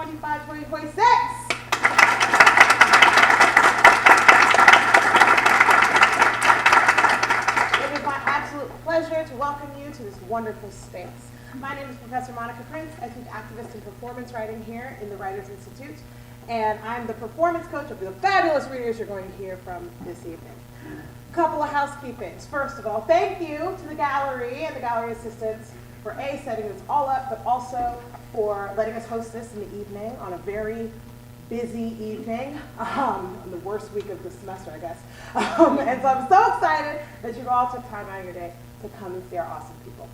2025-2026. It is my absolute pleasure to welcome you to this wonderful space. My name is Professor Monica Prince. I teach activist and performance writing here in the Writers Institute, and I'm the performance coach of the fabulous readers you're going to hear from this evening. Couple of housekeepings. First of all, thank you to the gallery and the gallery assistants for setting this all up, but also for letting us host this in the evening on a very busy evening, on the worst week of the semester, I guess. And so I'm so excited that you all took time out of your day to come and see our awesome people.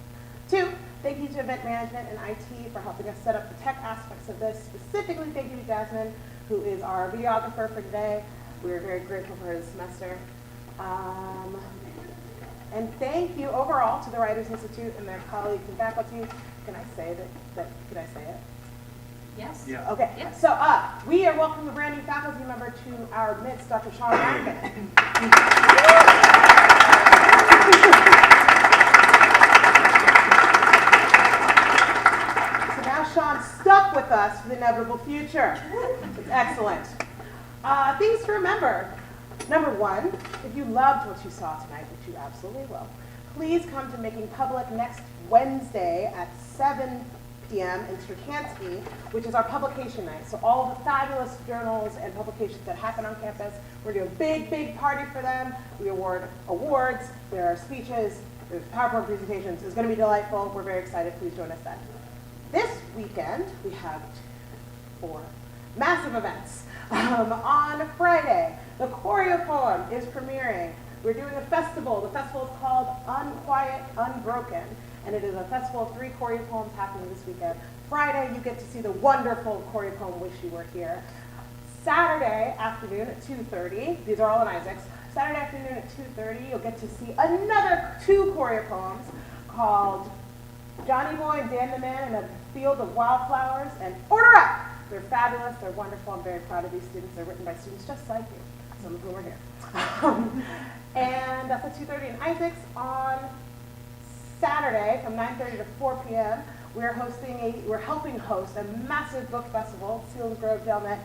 2, thank you to event management and IT for helping us set up the tech aspects of this. Specifically, thank you to Jasmine, who is our videographer for today. We are very grateful for her this semester. And thank you overall to the Writers Institute and their colleagues and faculty. Can I say that can I say it? Yes. Yeah. Okay. Yes. So we are welcoming a brand new faculty member to our midst, Dr. Sean Rankin. So now Sean's stuck with us for the inevitable future. It's excellent. Things to remember. Number 1, if you loved what you saw tonight, which you absolutely will, please come to Making Public next Wednesday at 7 p.m. in Straczynski, which is our publication night. So all of the fabulous journals and publications that happen on campus, we're doing a big, big party for them. We award awards, there are speeches, there's PowerPoint presentations. It's going to be delightful. We're very excited. Please join us then. This weekend, we have 4 massive events. On Friday, the choreo poem is premiering. We're doing a festival. The festival is called Unquiet, Unbroken, and it is a festival of 3 choreo poems happening this weekend. Friday, you get to see the wonderful choreo poem, Wish You Were Here. Saturday afternoon at 2:30, these are all in Isaac's. Saturday afternoon at 2:30, you'll get to see another 2 choreo poems called Johnny Boy and Dan the Man in a Field of Wildflowers and Order Up. They're fabulous, they're wonderful, I'm very proud of these students. They're written by students just like you, some of whom are here. And that's at 2:30 in Isaac's. On Saturday from 9:30 to 4 p.m., we're helping host a massive book festival, Seals Grove Delmet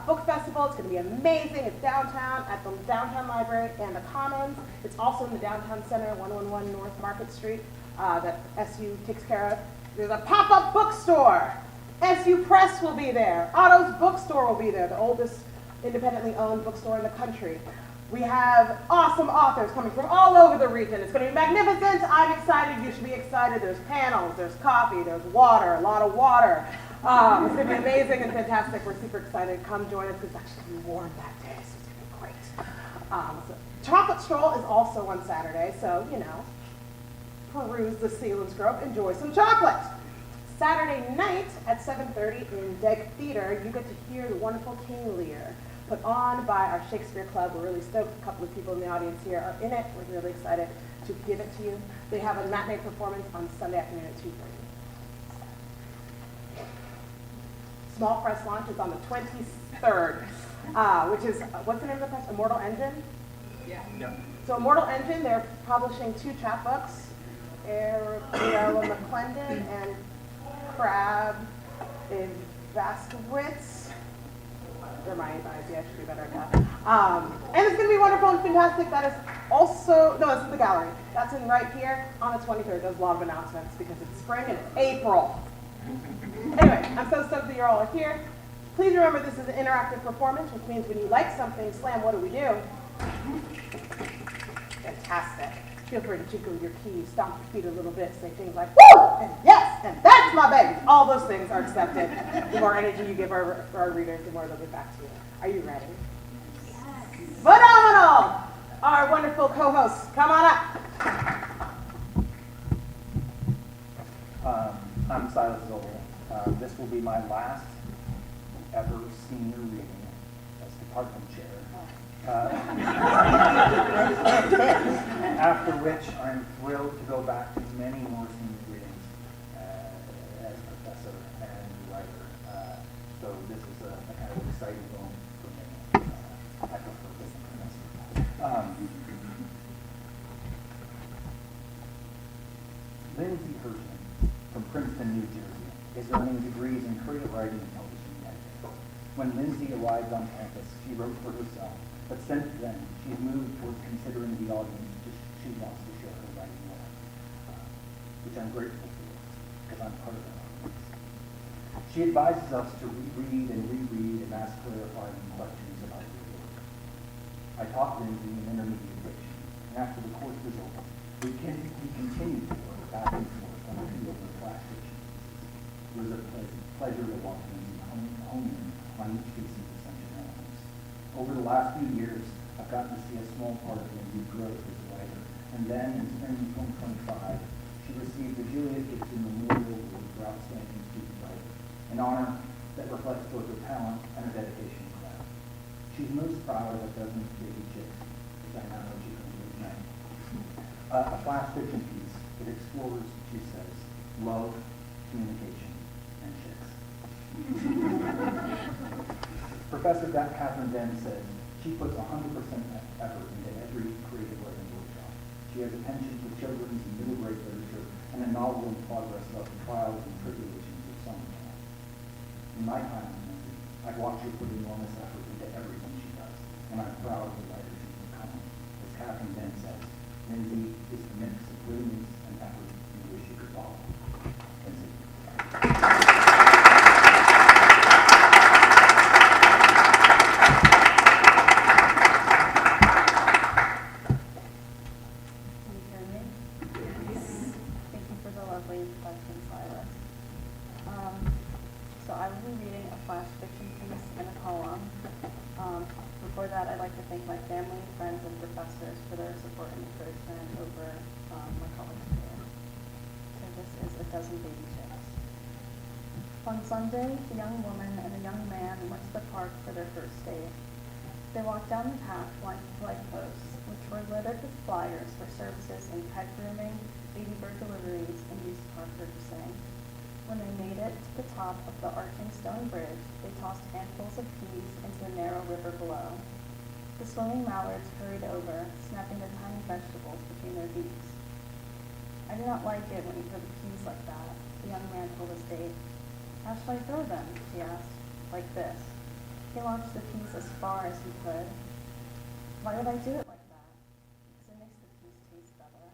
Book Festival. It's going to be amazing. It's downtown at the Downtown Library and the Commons. It's also in the Downtown Center, 111 North Market Street, that SU takes care of. There's a pop-up bookstore. SU Press will be there. Otto's Bookstore will be there, the oldest independently owned bookstore in the country. We have awesome authors coming from all over the region. It's going to be magnificent. I'm excited. You should be excited. There's panels, there's coffee, there's water, a lot of water. It's going to be amazing and fantastic. We're super excited. Come join us because it's actually going to be warm that day, so it's going to be great. So Chocolate Stroll is also on Saturday, so, peruse the Sealands Grove, enjoy some chocolate. Saturday night at 7:30 in Deg Theater, you get to hear the wonderful King Lear, put on by our Shakespeare Club. We're really stoked. A couple of people in the audience here are in it. We're really excited to give it to you. They have a matinee performance on Sunday afternoon at 2:30. Small press launch is on the 23rd, which is, what's the name of the press? Immortal Engine? Yeah. So Immortal Engine, they're publishing 2 chapbooks, Ariella McClendon and Crab in Vaskowitz. They're my advice. Yeah, I should do better at that. And it's going to be wonderful and fantastic. That is also, no, it's in the gallery. That's in right here on the 23rd. There's a lot of announcements because it's spring and it's April. Anyway, I'm so stoked that you all are here. Please remember this is an interactive performance, which means when you like something, slam, what do we do? Fantastic. Feel free to jiggle your keys, stomp your feet a little bit, say things like, woo, and yes, and that's my baby. All those things are accepted. The more energy you give our readers, the more they'll get back to you. Are you ready? Yes. Phenomenal! Our wonderful co-hosts, come on up. I'm Saylor. This will be my last ever senior reading as department chair. After which, I'm thrilled to go back to many more senior readings as professor and writer. So this is a kind of exciting moment for me. I prefer this semester. Lindsay Hirschman from Princeton, New Jersey, is earning degrees in creative writing and television When Lindsay arrived on campus, she wrote for herself, but since then, she's moved towards considering the audience she wants to share her writing with, which I'm grateful for, because I'm part of that audience. She advises us to reread and reread and ask clarifying questions about her work. I taught Lindsay in intermediate fiction, and after the course was over, we continued to work back and forth on a few of her class fiction. It was a pleasure to watch Lindsay hone in on each piece of essential elements. Over the last few years, I've gotten to see a small part of Lindsay's growth as a writer, and then in spring 2025, she received the Julia Gibson Memorial Award for Outstanding Student Writer, an honor that reflects both her talent and her dedication to craft. She's most proud of a dozen baby chicks, which I now know she can do tonight. A flash fiction piece that explores, she says, love, communication, and chicks. Professor Catherine Den says she puts 100% effort into every creative writing workshop. She has a penchant for children's and middle grade literature and a novel in progress about the trials and tribulations of some camp. In my time, I've watched her put enormous effort into everything she does, and I'm proud of the writer she's become. As Catherine Den says, Lindsay is the mix of brilliance and effort you wish you could follow. Lindsay. So I will be reading a flash fiction piece and a poem. Before that, I'd like to thank my family, friends, and professors for their support and encouragement over my college career. So this is A Dozen Baby Chicks. On Sunday, the young woman and the young man went to the park for their first date. They walked down the path lined with light posts, which were littered with flyers for services in pet grooming, baby bird deliveries, and used car purchasing. When they made it to the top of the arching stone bridge, they tossed handfuls of peas into the narrow river below. The swimming mallards hurried over, snapping the tiny vegetables between their beaks. I did not like it when you threw the peas like that, the young man told his date. How shall I throw them? She asked. Like this. He launched the peas as far as he could. Why would I do it like that? Because it makes the peas taste better.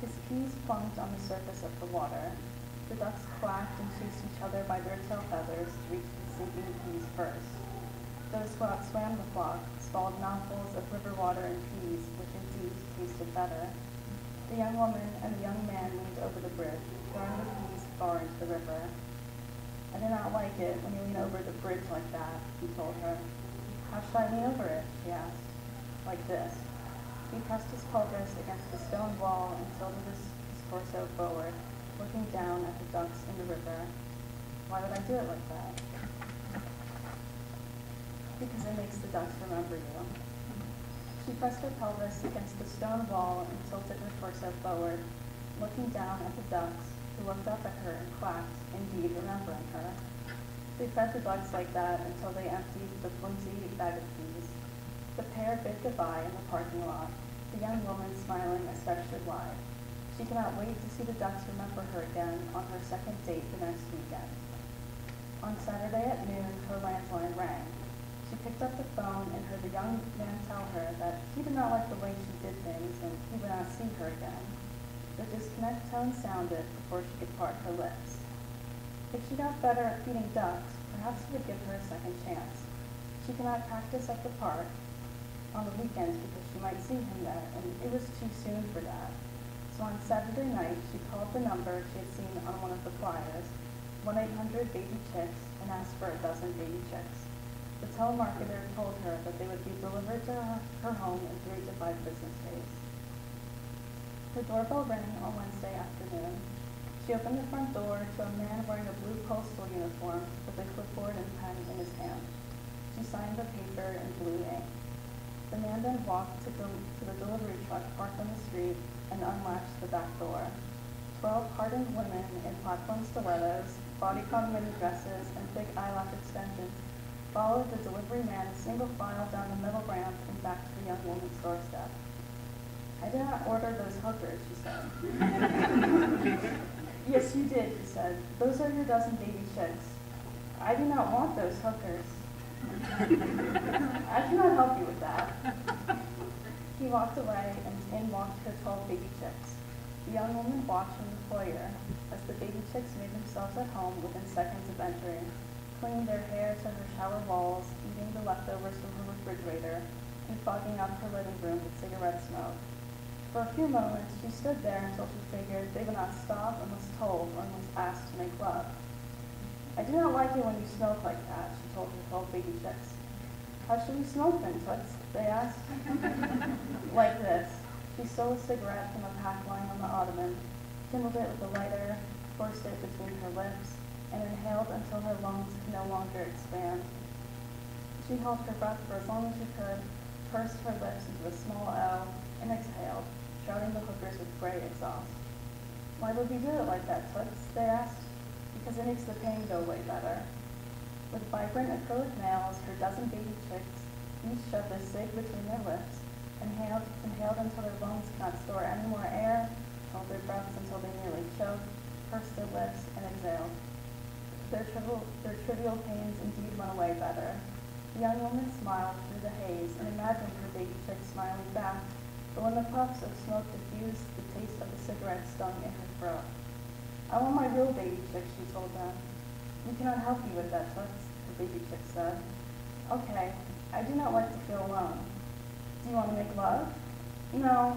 His peas plunked on the surface of the water. The ducks quacked and chased each other by their tail feathers to reach the sinking peas first. Those who outswam the flock swallowed mouthfuls of river water and peas, which indeed tasted better. The young woman and the young man leaned over the bridge, throwing the peas far into the river. I do not like it when you lean over the bridge like that, he told her. How should I lean over it? She asked. Like this. He pressed his pelvis against the stone wall and tilted his torso forward, looking down at the ducks in the river. Why would I do it like that? Because it makes the ducks remember you. She pressed her pelvis against the stone wall and tilted her torso forward, looking down at the ducks, who looked up at her and quacked, indeed remembering her. They fed the ducks like that until they emptied the flimsy bag of peas. The pair bid goodbye in the parking lot, the young woman smiling especially wide. She cannot wait to see the ducks remember her again on her second date the next weekend. On Saturday at noon, her landline rang. She picked up the phone and heard the young man tell her that he did not like the way she did things and he would not see her again. The disconnect tone sounded before she could part her lips. If she got better at feeding ducks, perhaps he would give her a second chance. She cannot practice at the park on the weekends because she might see him there, and it was too soon for that. So on Saturday night, she called the number she had seen on one of the flyers, 1-800-BABY-CHICKS, and asked for a dozen baby chicks. The telemarketer told her that they would be delivered to her home in 3 to 5 business days. Her doorbell rang on Wednesday afternoon. She opened the front door to a man wearing a blue postal uniform with a clipboard and pen in his hand. She signed the paper in blue ink. The man then walked to the delivery truck parked on the street and unlatched the back door. 12 hardened women in platform stilettos, bodycon mini dresses, and big eyelash extensions followed the delivery man in single file down the middle ramp and back to the young woman's doorstep. I did not order those hookers, she said. Yes, you did, he said. Those are your dozen baby chicks. I do not want those hookers. I cannot help you with that. He walked away, and in walked her 12 baby chicks. The young woman watched from the foyer as the baby chicks made themselves at home within seconds of entering, clinging their hair to her shower walls, eating the leftovers from her refrigerator, and fogging up her living room with cigarette smoke. For a few moments, she stood there until she figured they would not stop unless told or unless asked to make love. I do not like it when you smoke like that, she told her 12 baby chicks. How should we smoke then, Toots? They asked. Like this. She stole a cigarette from a pack lying on the ottoman, kindled it with a lighter, forced it between her lips, and inhaled until her lungs could no longer expand. She held her breath for as long as she could, pursed her lips into a small O, and exhaled, shrouding the hookers with gray exhaust. Why would we do it like that, Toots? They asked. Because it makes the pain go way better. With vibrant acrylic nails, her dozen baby chicks each shoved a cig between their lips, inhaled until their lungs could not store any more air, held their breaths until they nearly choked, pursed their lips, and exhaled. Their trivial pains indeed went away better. The young woman smiled through the haze and imagined her baby chicks smiling back, but when the puffs of smoke diffused, the taste of the cigarette stung in her throat. I want my real baby chicks, she told them. We cannot help you with that, Toots, the baby chick said. Okay, I do not like to feel alone. Do you want to make love? No,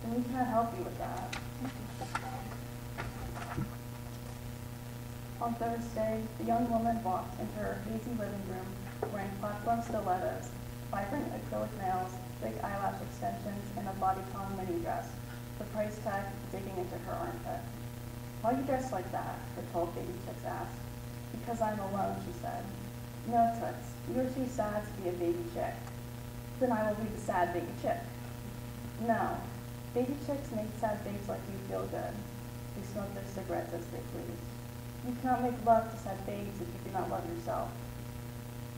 then we cannot help you with that. On Thursday, the young woman walked into her hazy living room wearing platform stilettos, vibrant acrylic nails, thick eyelash extensions, and a bodycon mini dress, the price tag digging into her armpit. Why you dressed like that? Her 12 baby chicks asked. Because I'm alone, she said. No, Toots, you are too sad to be a baby chick. Then I will be the sad baby chick. No, baby chicks make sad babes like you feel good. They smoke their cigarettes as they please. You cannot make love to sad babes if you do not love yourself.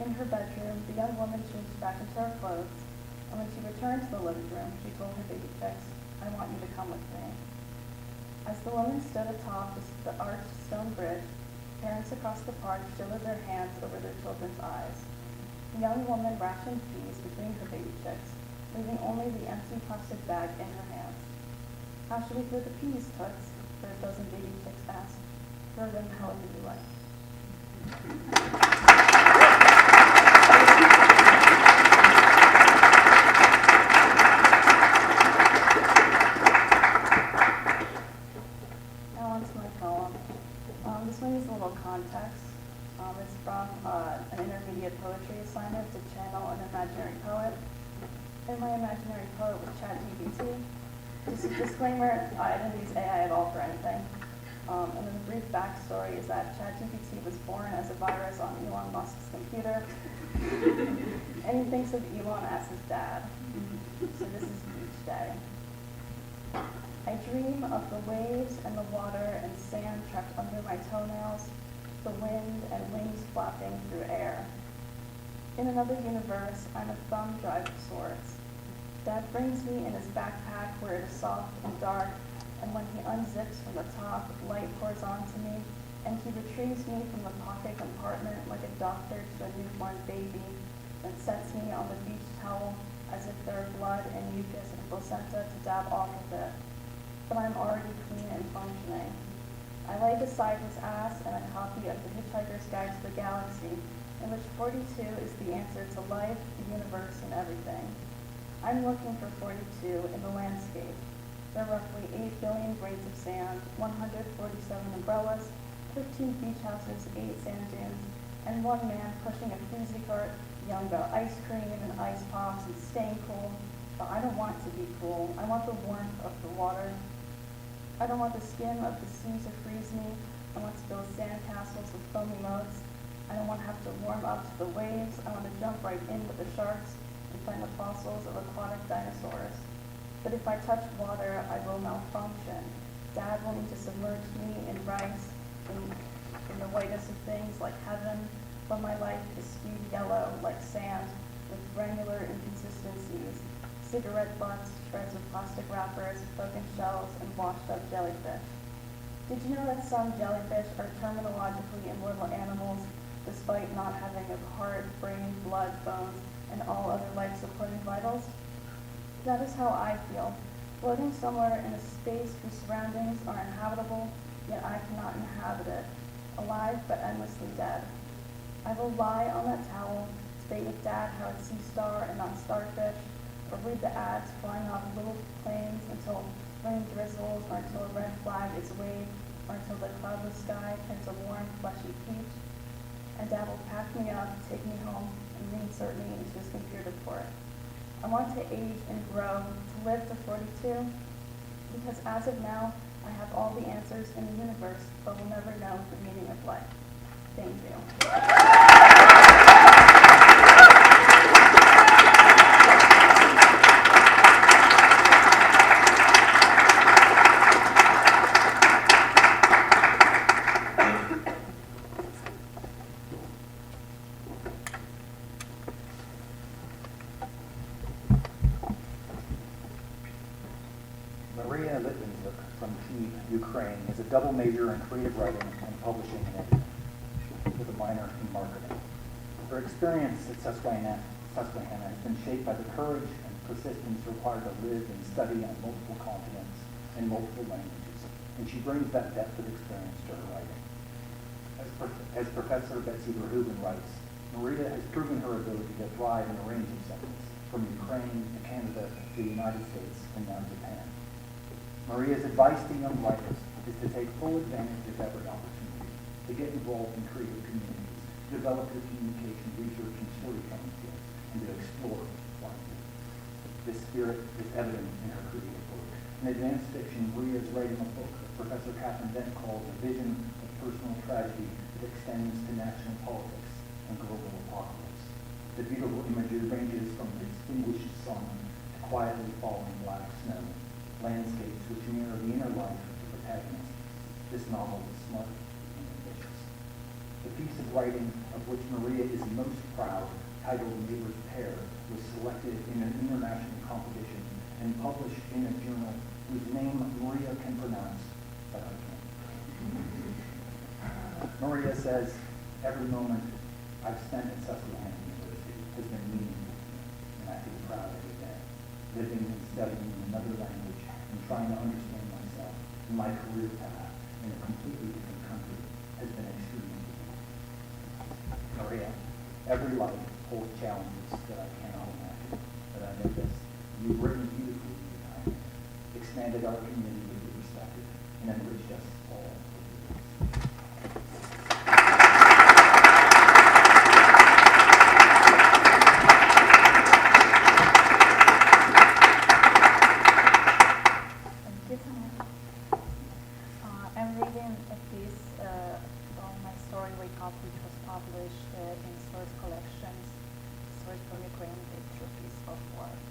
In her bedroom, the young woman changed back into her clothes, and when she returned to the living room, she told her baby chicks, I want you to come with me. As the woman stood atop the arched stone bridge, parents across the park shielded their hands over their children's eyes. The young woman rationed peas between her baby chicks, leaving only the empty plastic bag in her hands. How should we throw the peas, Toots? Her dozen baby chicks asked. Throw them however you like. This one needs a little context. It's from an intermediate poetry assignment to channel an imaginary poet. And my imaginary poet was ChatGPT. Just a disclaimer, I didn't use AI at all for anything. And then the brief backstory is that ChatGPT was born as a virus on Elon Musk's computer. And he thinks of Elon as his dad. So this is each day. I dream of the waves and the water and sand trapped under my toenails, the wind and wings flapping through air. In another universe, I'm a thumb drive of sorts. Dad brings me in his backpack where it is soft and dark, and when he unzips from the top, light pours onto me, and he retrieves me from the pocket compartment like a doctor to a newborn baby, and sets me on the beach towel as if there are blood and mucus and placenta to dab off of it. But I'm already clean and functioning. I lay beside his ass and a copy of The Hitchhiker's Guide to the Galaxy, in which 42 is the answer to life, the universe, and everything. I'm looking for 42 in the landscape. There are roughly 8 billion grains of sand, 147 umbrellas, 15 beach houses, 8 sand dunes, and one man pushing a floozy cart, yelling about ice cream and ice pops and staying cool. But I don't want to be cool. I want the warmth of the water. I don't want the skin of the sea to freeze me. I want to build sandcastles with foamy moats. I don't want to have to warm up to the waves. I want to jump right in with the sharks and find the fossils of aquatic dinosaurs. But if I touch water, I will malfunction. Dad will need to submerge me in rice, in the whitest of things like heaven, but my life is skewed yellow like sand with granular inconsistencies. Cigarette butts, shreds of plastic wrappers, broken shells, and washed up jellyfish. Did you know that some jellyfish are terminologically immortal animals despite not having a heart, brain, blood, bones, and all other life-supporting vitals? That is how I feel, floating somewhere in a space whose surroundings are inhabitable, yet I cannot inhabit it, alive but endlessly dead. I will lie on that towel, debate with Dad how it's sea star and not starfish, or read the ads flying off little planes until rain drizzles, or until a red flag is waved, or until the cloudless sky turns a warm, fleshy peach. And Dad will pack me up, take me home, and reinsert me into his computer port. I want to age and grow, to live to 42, because as of now, I have all the answers in the universe, but will never know the meaning of life. Thank you. Mariia Lytvynchuck from Kyiv, Ukraine, is a double major in creative writing and publishing and editing, with a minor in marketing. Her experience at Susquehanna has been shaped by the courage and persistence required to live and study on multiple continents and multiple languages, and she brings that depth of experience to her writing. As Professor Betsy Verhoeven writes, Mariia has proven her ability to thrive in a range of settings, from Ukraine to Canada to the United States and now Japan. Maria's advice to young writers is to take full advantage of every opportunity, to get involved in creative communities, develop your communication, research, and storytelling skills, and to explore writing. This spirit is evident in her creative work. In advanced fiction, Mariia is writing a book that Professor Catherine Dent calls a vision of personal tragedy that extends to national politics and global apocalypse. The beautiful imagery ranges from the extinguished sun to quietly falling black snow, landscapes which mirror the inner life of the protagonist. This novel is smart and ambitious. The piece of writing of which Mariia is most proud, titled Neighbor's Pair, was selected in an international competition and published in a journal whose name Mariia can pronounce, but I can't. Mariia says, every moment I've spent at Susquehanna University has been meaningful to me, and I feel proud every day. Living and studying another language and trying to understand myself and my career path in a completely different country has been extremely difficult. Mariia, every life holds challenges that I cannot imagine, but I know this. You've written beautifully tonight, expanded our community with your perspective, and enriched us all with your voice. I'm reading a piece from my story Wake Up, which was published in Source Collections, Source from Ukraine, a true piece of work.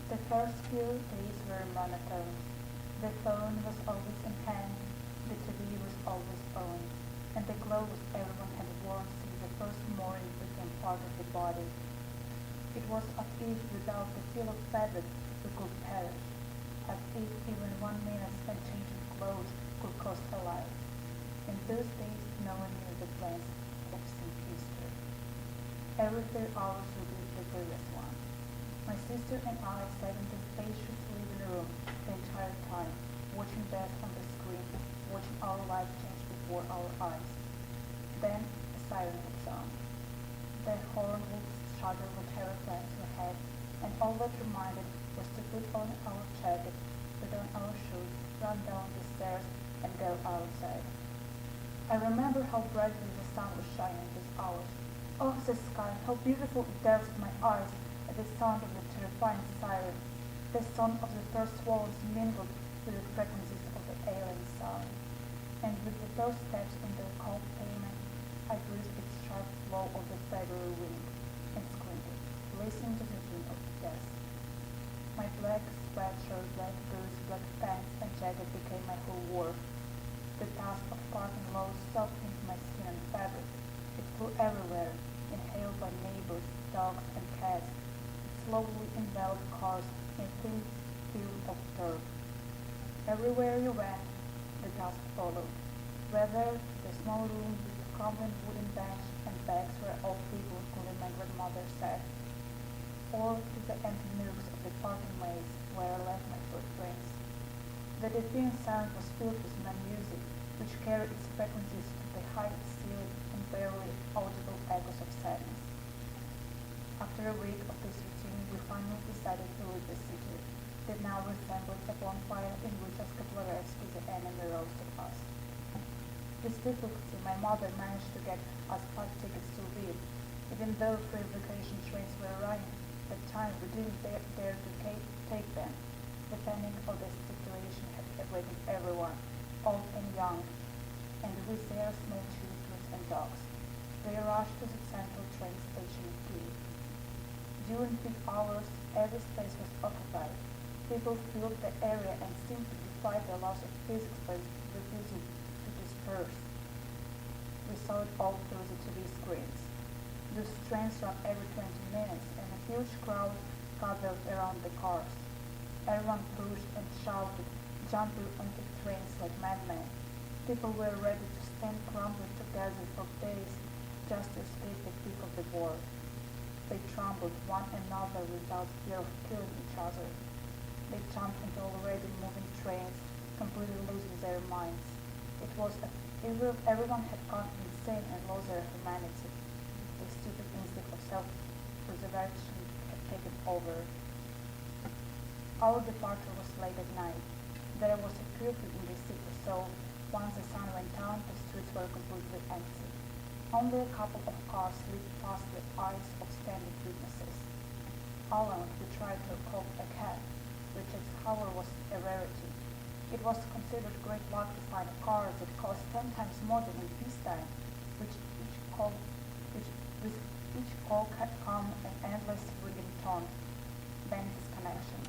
The first few days were monotone. The phone was always in hand, the TV was always on, and the clothes everyone had worn since the first morning became part of the body. It was as if without the feel of fabric we could perish, as if even 1 minute spent changing clothes could cost a life. In those days, no one knew the plans of St. Easter. Every 3 hours revealed the previous one. My sister and I sat in the spacious living room the entire time, watching Beth on the screen, watching our life change before our eyes. Then a siren would sound. The horn would shudder with terror plans ahead, and all that reminded was to put on our jacket, put on our shoes, run down the stairs, and go outside. I remember how brightly the sun was shining these hours. Oh, the sky, how beautiful it dazzled my eyes at the sound of the terrifying siren. The sound of the first swallows mingled with the frequencies of the alien sound. And with the first steps on the cold pavement, I breathed its sharp flow of the February wind and squinted, listening to the tune of death. My black sweatshirt, black boots, black pants, and jacket became my whole world. The dust of parking loads soaked into my skin and fabric. It flew everywhere, inhaled by neighbors, dogs, and cats. It slowly enveloped cars in a thin field of dirt. Everywhere you went, the dust followed. whether the small room with the crumbling wooden bench and bags where old people, including my grandmother, sat, or to the empty nooks of the parking ways where I left my footprints. The deafening sound was filled with my music, which carried its frequencies to the height of sealed and barely audible echoes of sadness. After a week of this routine, we finally decided to leave the city that now resembled a bonfire in which as Cavalrescu the enemy roasted us. With difficulty, my mother managed to get us park tickets to leave, even though pre-vacation trains were running. At the time, we didn't dare to take them. The panic of the situation had awaited everyone, old and young, and with their small children and dogs. They rushed to the central train station in Kyiv. During peak hours, every space was occupied. People filled the area and seemed to defy the laws of physics by refusing to disperse. We saw it all through the TV screens. Those trains ran every 20 minutes, and a huge crowd gathered around the cars. Everyone pushed and shouted, jumping onto trains like madmen. People were ready to stand crumbling together for days just to escape the peak of the war. They trampled one another without fear of killing each other. They jumped into already moving trains, completely losing their minds. It was as if everyone had gone insane and lost their humanity. The stupid instinct of self-preservation had taken over. Our departure was late at night. There was a curfew in the city, so once the sun went down, the streets were completely empty. Only a couple of cars slipped past the eyes of standing witnesses. Alan, we tried to call a cab, which at Howard was a rarity. It was considered great luck to find a car that cost 10 times more than in peacetime, with each call had come an endless ringing tone, then disconnection.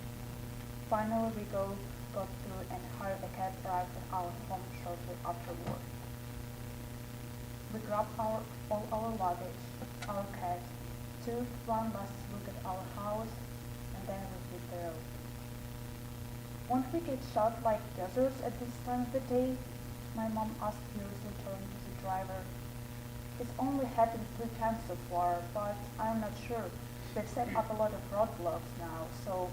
Finally, we got through and hired a cab drive at our home shortly afterward. We grabbed all our luggage, our cat, took one last look at our house, and then we hit the road. Won't we get shot like deserts at this time of the day? My mom asked curiously, turning to the driver. It's only happened 3 times so far, but I'm not sure. They've set up a lot of roadblocks now, so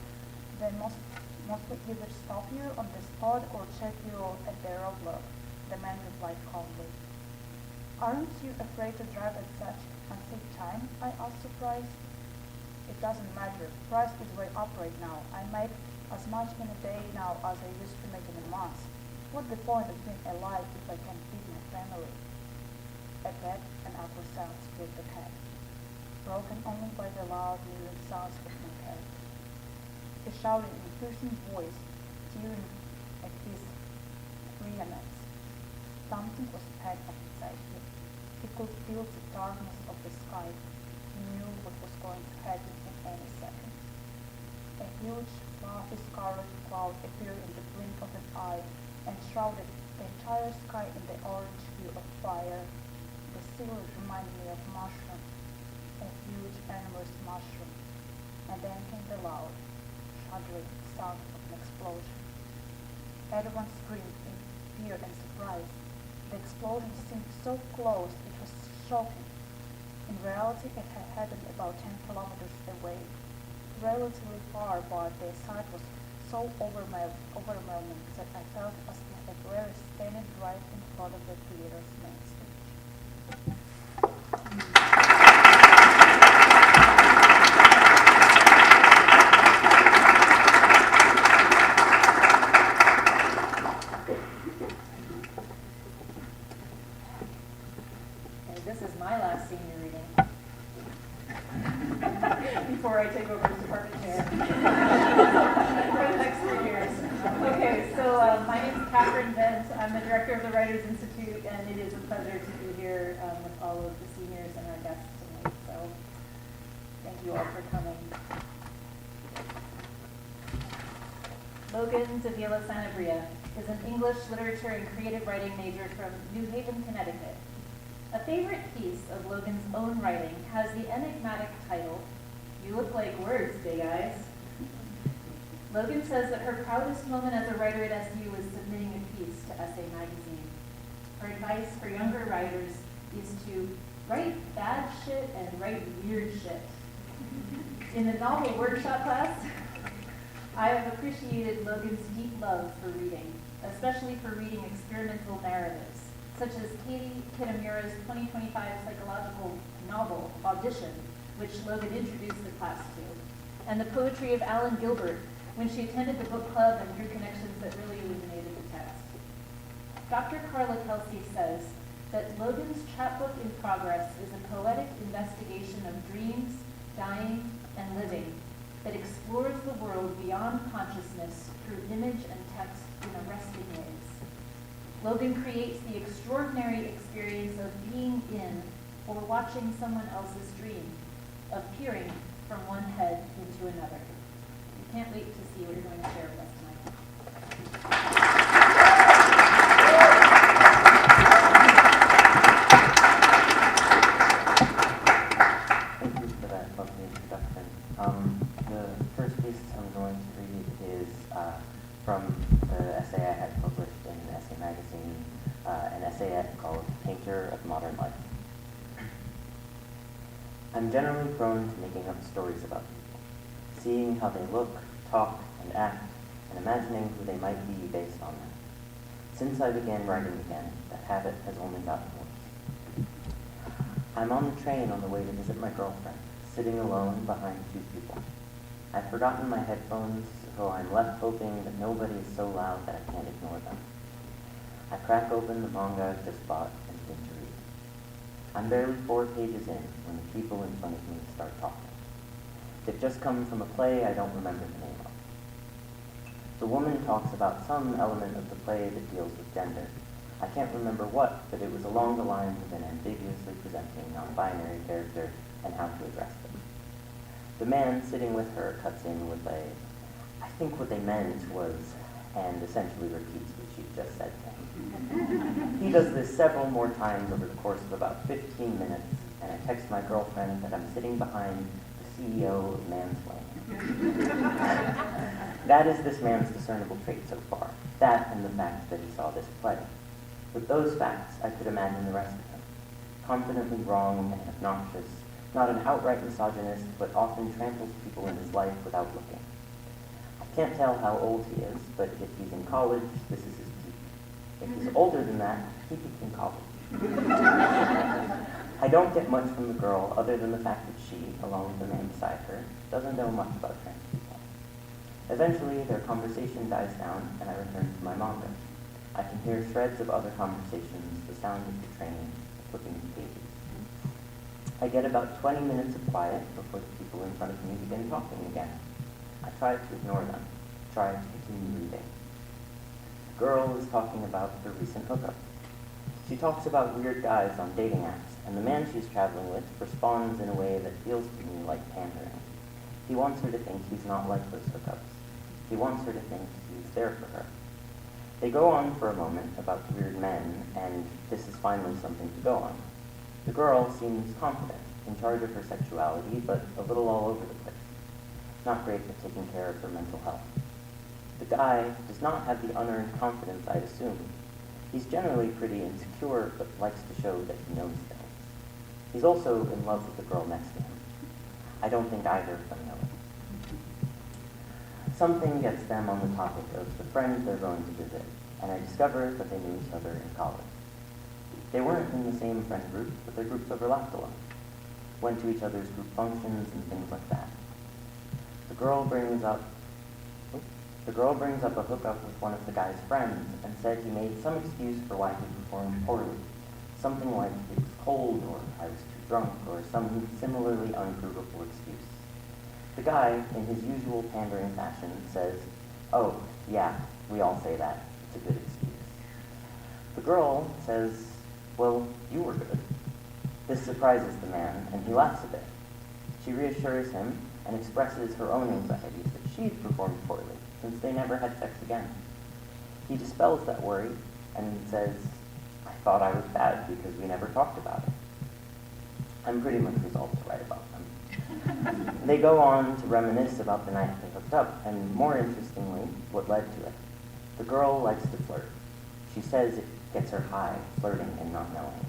they mostly either stop you on the spot or check you at the roadblock, the man replied calmly. Aren't you afraid to drive at such unsafe time? I asked surprised. It doesn't matter. Price is way up right now. I make as much in a day now as I used to make in a month. What's the point of being alive if I can't feed my family? At that, an awkward sound split the cat, broken only by the loud mewing sounds of my cat. He shouted in a piercing voice, tearing at his vehemence. Something was packed up inside him. He could feel the darkness of the sky. He knew what was going to happen in any second. A huge, fluffy scarlet cloud appeared in the blink of an eye and shrouded the entire sky in the orange hue of fire. The silhouette reminded me of mushroom, a huge enormous mushroom. And then came the loud, shuddering sound of an explosion. Everyone screamed in fear and surprise. The explosion seemed so close it was shocking. In reality, it had happened about 10 kilometers away, relatively far, but the sight was so overwhelming that I felt as if I were standing right in front of the theater's main stage. This is my last senior reading. Before I take over as department chair. For the next 3 years. Okay, so my name is Catherine Bent. I'm the director of the Writers Institute, and it is a pleasure to be here with all of the seniors and our guests tonight. So thank you all for coming. Logan Davila-Sanabria is an English literature and creative writing major from New Haven, Connecticut. A favorite piece of Logan's own writing has the enigmatic title, "You Look Like Words, Big Eyes." Logan says that her proudest moment as a writer at SU was submitting a piece to Essay Magazine. her advice for younger writers is to write bad shit and write weird shit. In the novel workshop class, I have appreciated Logan's deep love for reading, especially for reading experimental narratives, such as Katie Kitamura's 2025 psychological novel, Audition, which Logan introduced the class to, and the poetry of Alan Gilbert, when she attended the book club and drew connections that really illuminated the text. Dr. Carla Kelsey says that Logan's chapbook in progress is a poetic investigation of dreams, dying, and living that explores the world beyond consciousness through image and text in arresting ways. Logan creates the extraordinary experience of being in or watching someone else's dream, of peering from one head into another. We can't wait to see what you're going to share with us tonight. The first piece I'm going to read is from the essay I had published in Essay Magazine, an essay called Painter of Modern Life. I'm generally prone to making up stories about people, seeing how they look, talk, and act, and imagining who they might be based on them. Since I began writing again, that habit has only gotten worse. I'm on the train on the way to visit my girlfriend, sitting alone behind two people. I've forgotten my headphones, so I'm left hoping that nobody is so loud that I can't ignore them. I crack open the manga I've just bought and begin to read. I'm barely 4 pages in when the people in front of me start talking. They've just come from a play I don't remember the name of. The woman talks about some element of the play that deals with gender. I can't remember what, but it was along the lines of an ambiguously presenting non-binary character and how to address them. The man sitting with her cuts in with a, I think what they meant was, and essentially repeats what she just said to him. He does this several more times over the course of about 15 minutes, and I text my girlfriend that I'm sitting behind the CEO of Mansplaining. That is this man's discernible trait so far, that and the fact that he saw this play. With those facts, I could imagine the rest of him. Confidently wrong and obnoxious, not an outright misogynist, but often tramples people in his life without looking. I can't tell how old he is, but if he's in college, this is his peak. If he's older than that, he peaked in college. I don't get much from the girl other than the fact that she, along with the man beside her, doesn't know much about trans people. Eventually, their conversation dies down, and I return to my manga. I can hear threads of other conversations, the sound of the train, flipping the pages. I get about 20 minutes of quiet before the people in front of me begin talking again. I try to ignore them, try to continue reading. The girl is talking about her recent hookup. She talks about weird guys on dating apps, and the man she's traveling with responds in a way that feels to me like pandering. He wants her to think he's not like those hookups. He wants her to think he's there for her. They go on for a moment about weird men, and this is finally something to go on. The girl seems confident, in charge of her sexuality, but a little all over the place. Not great at taking care of her mental health. The guy does not have the unearned confidence I'd assume. He's generally pretty insecure, but likes to show that he knows things. He's also in love with the girl next to him. I don't think either of them know it. Something gets them on the topic of the friends they're going to visit, and I discover that they knew each other in college. They weren't in the same friend group, but their groups overlapped a lot. Went to each other's group functions and things like that. The girl brings up a hookup with one of the guy's friends and said he made some excuse for why he performed poorly. Something like it was cold, or I was too drunk, or some similarly unprovable excuse. The guy, in his usual pandering fashion, says, "Oh, yeah, we all say that. It's a good excuse." The girl says, "Well, you were good." This surprises the man, and he laughs a bit. She reassures him and expresses her own anxieties that she'd performed poorly, since they never had sex again. He dispels that worry and says, "I thought I was bad because we never talked about it." I'm pretty much resolved to write about them. They go on to reminisce about the night they hooked up, and more interestingly, what led to it. The girl likes to flirt. She says gets her high, flirting and not knowing.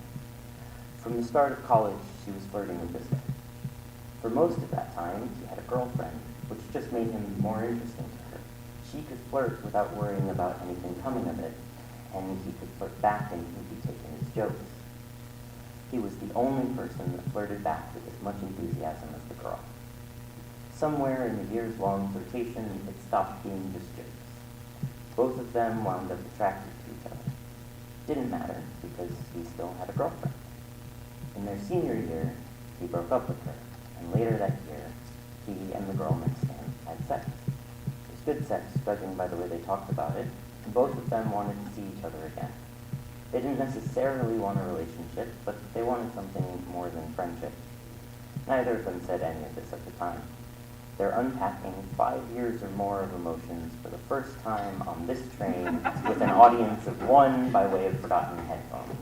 From the start of college, she was flirting with this guy. For most of that time, he had a girlfriend, which just made him more interesting to her. She could flirt without worrying about anything coming of it, and he could flirt back and he'd be taking his jokes. He was the only person that flirted back with as much enthusiasm as the girl. Somewhere in the years-long flirtation, it stopped being just jokes. Both of them wound up attracted to each other. Didn't matter, because he still had a girlfriend. In their senior year, he broke up with her, and later that year, he and the girl next to him had sex. It was good sex, judging by the way they talked about it, and both of them wanted to see each other again. They didn't necessarily want a relationship, but they wanted something more than friendship. Neither of them said any of this at the time. They're unpacking 5 years or more of emotions for the first time on this train with an audience of one by way of forgotten headphones.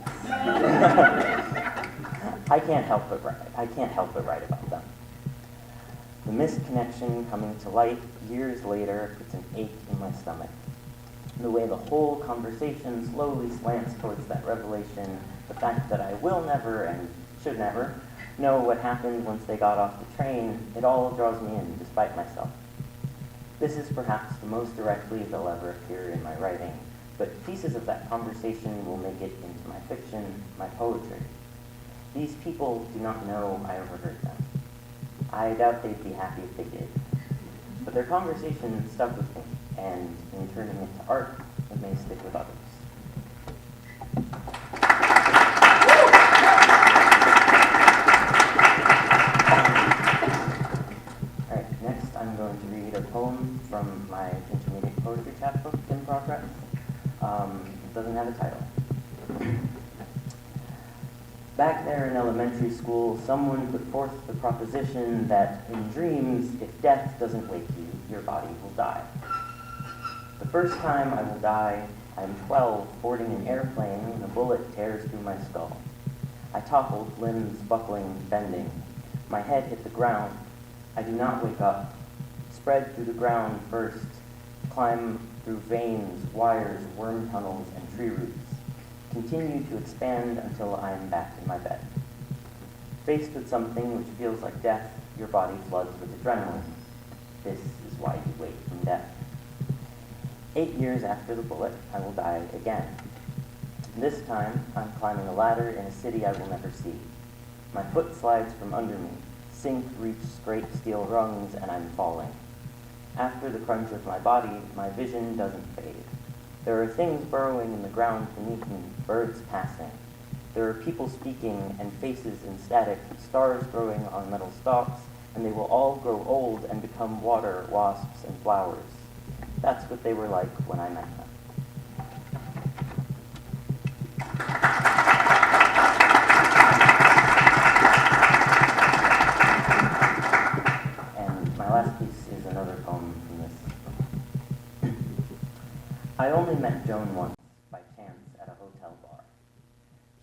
I can't help but write about them. The missed connection coming to light years later puts an ache in my stomach. The way the whole conversation slowly slants towards that revelation, the fact that I will never and should never know what happened once they got off the train, it all draws me in despite myself. This is perhaps the most directly they'll ever appear in my writing, but pieces of that conversation will make it into my fiction, my poetry. These people do not know I overheard them. I doubt they'd be happy if they did. But their conversation stuck with me, and in turning it to art, it may stick with others. All right, next I'm going to read a poem from my intermediate poetry chapbook in progress. It doesn't have a title. Back there in elementary school, someone put forth the proposition that in dreams, if death doesn't wake you, your body will die. The first time I will die, I am 12, boarding an airplane when a bullet tears through my skull. I toppled, limbs buckling, bending. My head hit the ground. I do not wake up. Spread through the ground first, climb through veins, wires, worm tunnels, and tree roots. Continue to expand until I am back in my bed. Faced with something which feels like death, your body floods with adrenaline. This is why you wake from death. 8 years after the bullet, I will die again. This time, I'm climbing a ladder in a city I will never see. My foot slides from under me. Sink, reach, scrape steel rungs, and I'm falling. After the crunch of my body, my vision doesn't fade. There are things burrowing in the ground beneath me, birds passing. There are people speaking and faces in static, stars growing on metal stalks, and they will all grow old and become water, wasps, and flowers. That's what they were like when I met them. And my last piece is another poem from this book. I only met Joan once, by chance, at a hotel bar.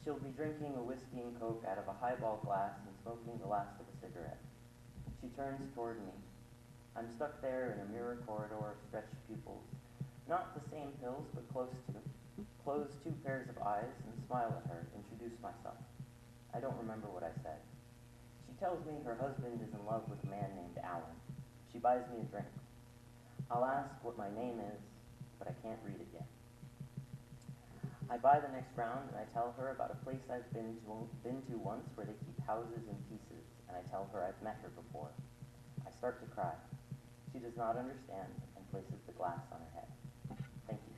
She'll be drinking a whiskey and coke out of a highball glass and smoking the last of a cigarette. She turns toward me. I'm stuck there in a mirror corridor of stretched pupils. Not the same pills, but close to. Close 2 pairs of eyes and smile at her, introduce myself. I don't remember what I said. She tells me her husband is in love with a man named Alan. She buys me a drink. I'll ask what my name is, but I can't read it yet. I buy the next round and I tell her about a place I've been to once where they keep houses in pieces, and I tell her I've met her before. I start to cry. She does not understand and places the glass on her head. Thank you.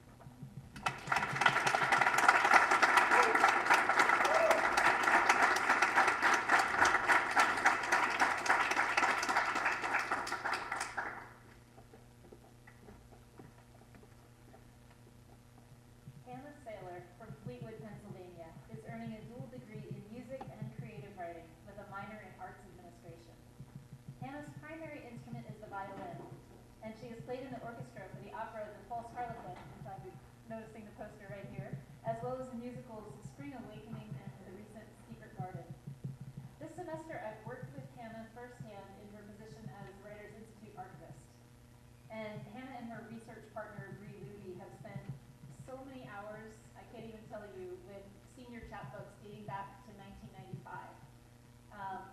Saylor from Fleetwood, Pennsylvania, is earning a dual degree in music and creative writing with a minor in arts administration. Hannah's primary instrument is the violin, and she has played in the orchestra for the opera The False Harlequin, if I'm noticing the poster right here, as well as the musicals Spring Awakening and the recent Secret Garden. This semester, I've worked with Hannah firsthand in her position as Writers Institute archivist. And Hannah and her research partner, Bree Luby, have spent so many hours, I can't even tell you back to 1995.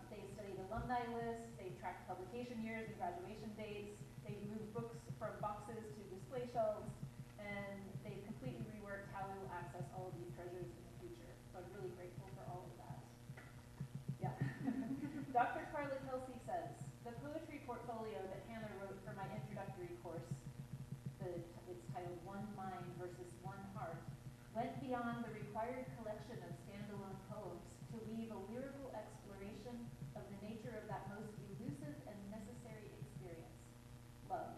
They've studied alumni lists, they've tracked publication years and graduation dates, they've moved books from boxes to display shelves, and they've completely reworked how we will access all of these treasures in the future. So I'm really grateful for all of that. Yeah. Dr. Carla Kelsey says, the poetry portfolio that Hannah wrote for my introductory course, it's titled One Mind versus One Heart, went beyond the required collection of standalone poems to weave a lyrical exploration of the nature of that most elusive and necessary experience, love,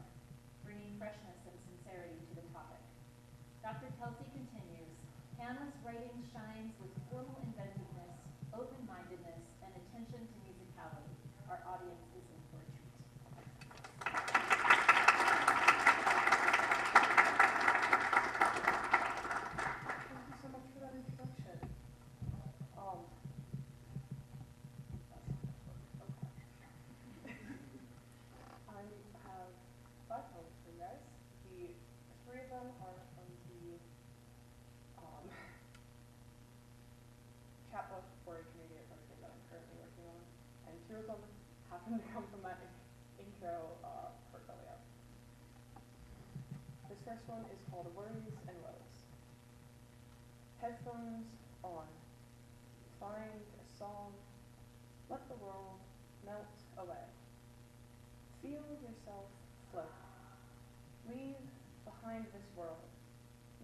bringing freshness and sincerity to the topic. Dr. Kelsey continues, Hannah's writing shines with formal inventiveness, open-mindedness, and attention to musicality. Our audience is in for a treat. Thank you so much for that introduction. I have 5 poems for you guys. The 3 of them are from the chapbook for intermediate writing that I'm currently working on, and 2 of them happen to come from that intro portfolio. This first one is called Worries and Woes. Headphones on. Find a song. Let the world melt away. Feel yourself float. Leave behind this world,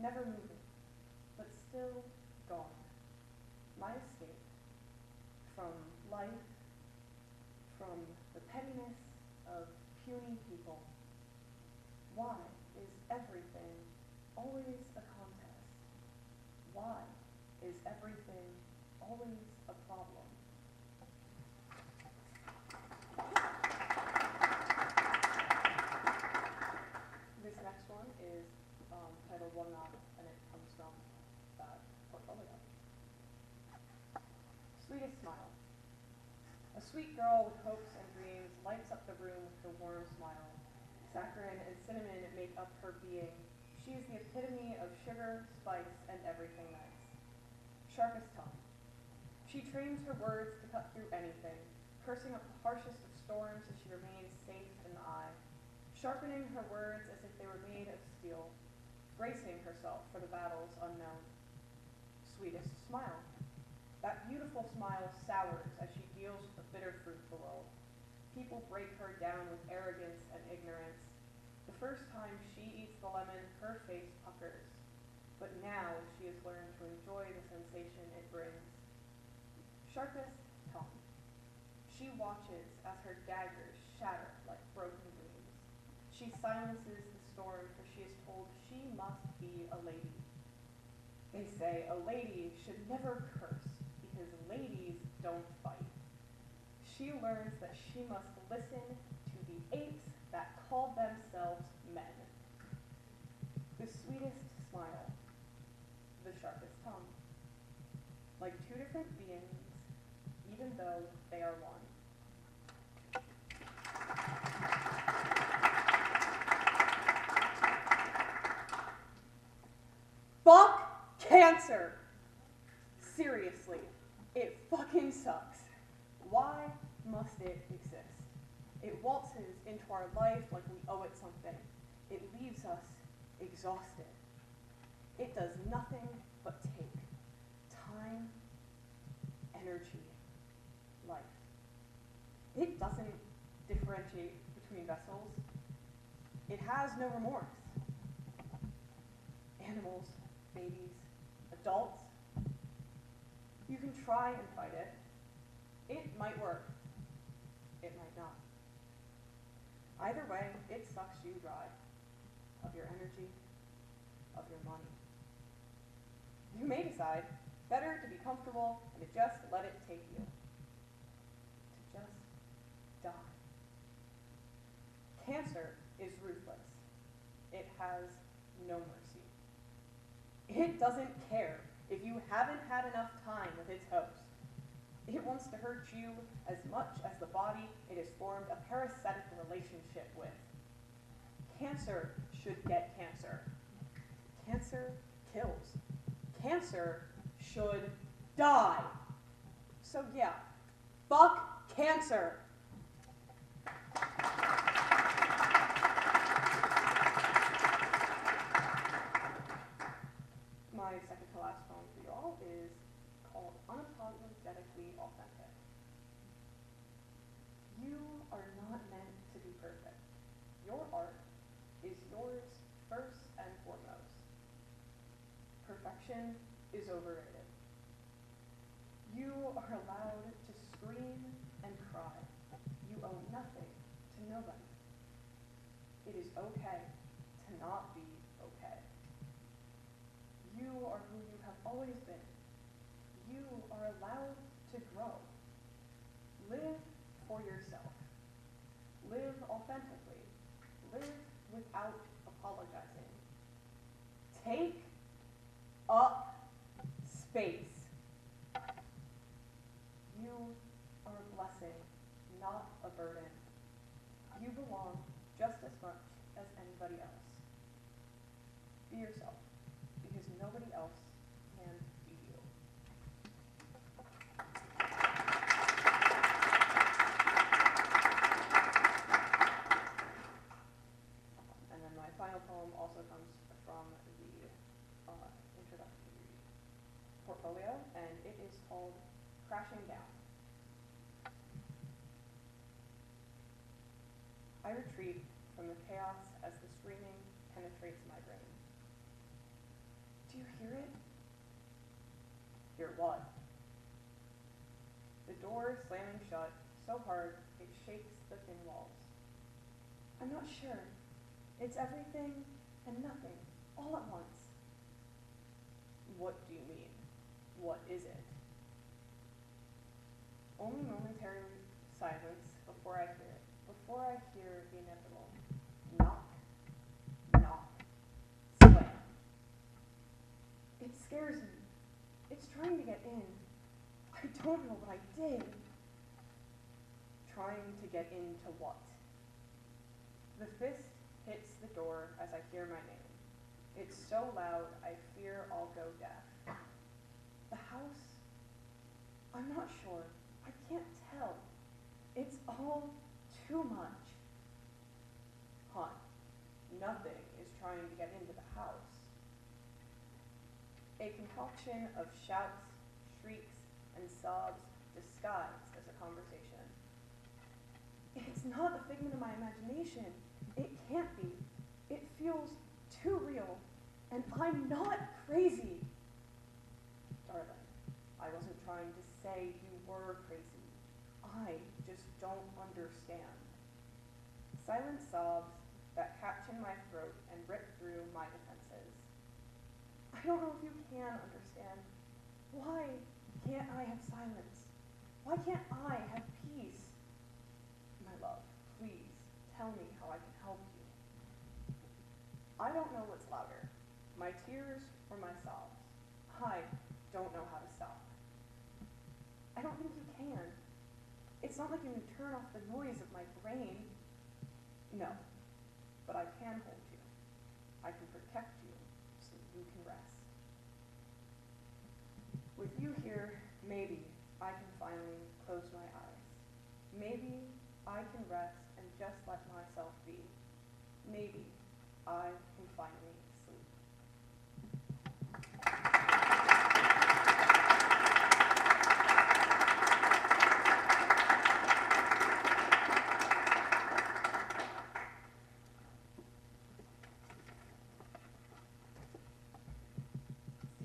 never moving, but still gone. My escape from life, from the pettiness of puny people. Why is everything always a contest? Why is everything always a problem? This next one is titled One Knot, and it comes from that portfolio. Sweetest smile. A sweet girl with hopes and dreams lights up the room with her warm smile. Saccharin and cinnamon make up her being. She is the epitome of sugar, spice, and everything nice. Sharpest tongue. She trains her words to cut through anything, cursing up the harshest of storms as she remains safe in the eye, sharpening her words as if they were made of steel, bracing herself for the battles unknown. Sweetest smile. That beautiful smile sours as she deals with the bitter fruit of the world. People break her down with arrogance and ignorance. The first time she eats the lemon, her face puckers. But now she has learned to enjoy the sensation it brings. Sharpest tongue. She watches as her daggers shatter like broken dreams. She silences the storm, for she is told she must be a lady. They say a lady should never curse because ladies don't fight. She learns that she must listen to the apes that call themselves men. The sweetest smile, the sharpest tongue. Like 2 different beings, even though they are one. Fuck cancer! Seriously, it fucking sucks. Why must it exist? It waltzes into our life like we owe it something. It leaves us exhausted. It does nothing but take time, energy, life. It doesn't differentiate between vessels. It has no remorse. Animals, babies, adults, you can try and fight it. It might work. It might not. Either way, it sucks you dry of your energy, of your money. You may decide better to be comfortable and to just let it take you. To just die. Cancer is ruthless. It has no mercy. It doesn't care if you haven't had enough time with its host. It wants to hurt you as much as the body it has formed a parasitic relationship with. Cancer should get cancer. Cancer kills. Cancer should die. So yeah, fuck cancer. My second to last poem for you all is called Unapologetically Authentic. You are not meant to be perfect. Your art is yours first and foremost. Perfection is overrated. You are allowed to scream and cry. You owe nothing to nobody. It is okay to not be okay. You are who you have always been. You are allowed to grow. Live for yourself. Live authentically. Live without apologizing. Take up space. You are a blessing, not a burden. You belong just as much as anybody else. Be yourself, because nobody else can be you. And then my final poem also comes from the introductory portfolio, and it is called Crashing Down. I retreat from the chaos as the screaming penetrates my brain. Do you hear it? Hear what? The door slamming shut so hard it shakes the thin walls. I'm not sure. It's everything and nothing, all at once. What do you mean? What is it? Only momentary silence before I hear it, before I hear the inevitable knock, knock, slam. It scares me. It's trying to get in. I don't know what I did. Trying to get into what? The fist hits the door as I hear my name. It's so loud, I fear I'll go deaf. The house? I'm not sure. I can't tell. It's all too much. Hon, nothing is trying to get into the house. A concoction of shouts, shrieks, and sobs disguised as a conversation. It's not a figment of my imagination. It can't be. It feels too real, and I'm not crazy. Darling, I wasn't trying to say you were crazy. I just don't understand. Silent sobs that catch in my throat and rip through my defenses. I don't know if you can understand. Why can't I have silence? Why can't I have peace? My love, please tell me how I can help you. I don't know what's louder, my tears or my sobs. I don't know how to stop. I don't think you can. It's not like you can turn off the noise of my brain. No, but I can hold you. I can protect you so that you can rest. With you here, maybe I can finally close my eyes. Maybe I can rest and just let myself be. Maybe I can finally sleep.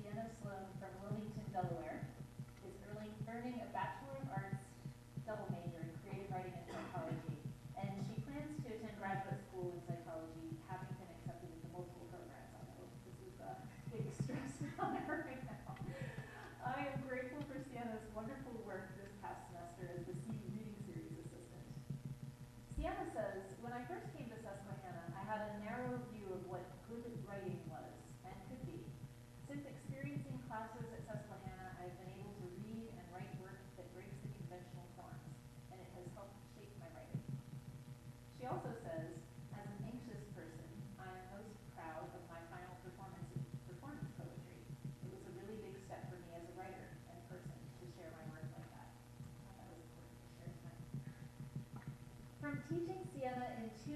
Cyanea Sloan from Wilmington, Delaware, is earning a Bachelor of Arts double major in creative writing and psychology, and she plans to attend graduate school in psychology, having been accepted into multiple programs. I know this is a big stress on her right now. I am grateful for Cyanea's wonderful work this past semester as the C Reading Series assistant. Cyanea says, when I first came to Susquehanna, I had a narrow view of what good writing was and could be. Since experiencing classes at Susquehanna, I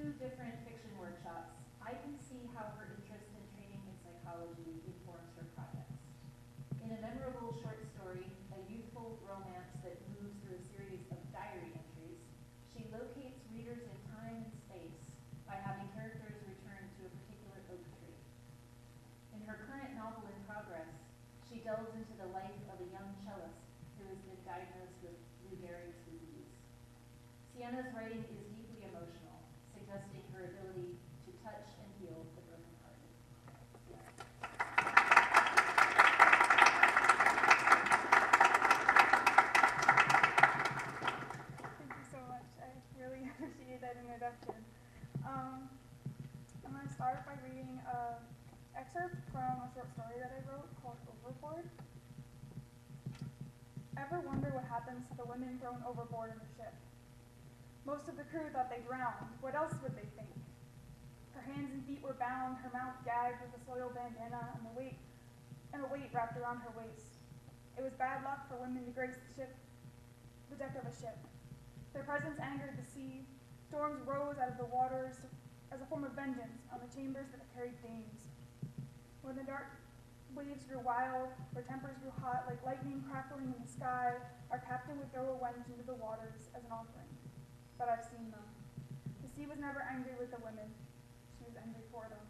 2 different fiction workshops, I can see how her interest in training in psychology informs her projects. In a memorable short story, a youthful romance that moves through a series of diary entries, she locates readers in time and space by having characters return to a particular oak tree. In her current novel in progress, she delves into the life of a young cellist who has been diagnosed with Lou Gehrig's disease. Sienna's writing is deeply emotional, suggesting her ability to touch and heal the brokenhearted. Thank you so much. I really appreciate that introduction. I'm going to start by reading an excerpt from a short story that I wrote called Overboard. Ever wonder what happens to the women thrown overboard in the ship? Most of the crew thought they drowned. What else would they think? Her hands and feet were bound, her mouth gagged with a soiled bandana, and a weight wrapped around her waist. It was bad luck for women to grace the deck of a ship. Their presence angered the sea. Storms rose out of the waters as a form of vengeance on the chambers that carried dames. When the dark waves grew wild, where tempers grew hot like lightning crackling in the sky, our captain would throw a wench into the waters as an offering. But I've seen them. The sea was never angry with the women. She was angry for them.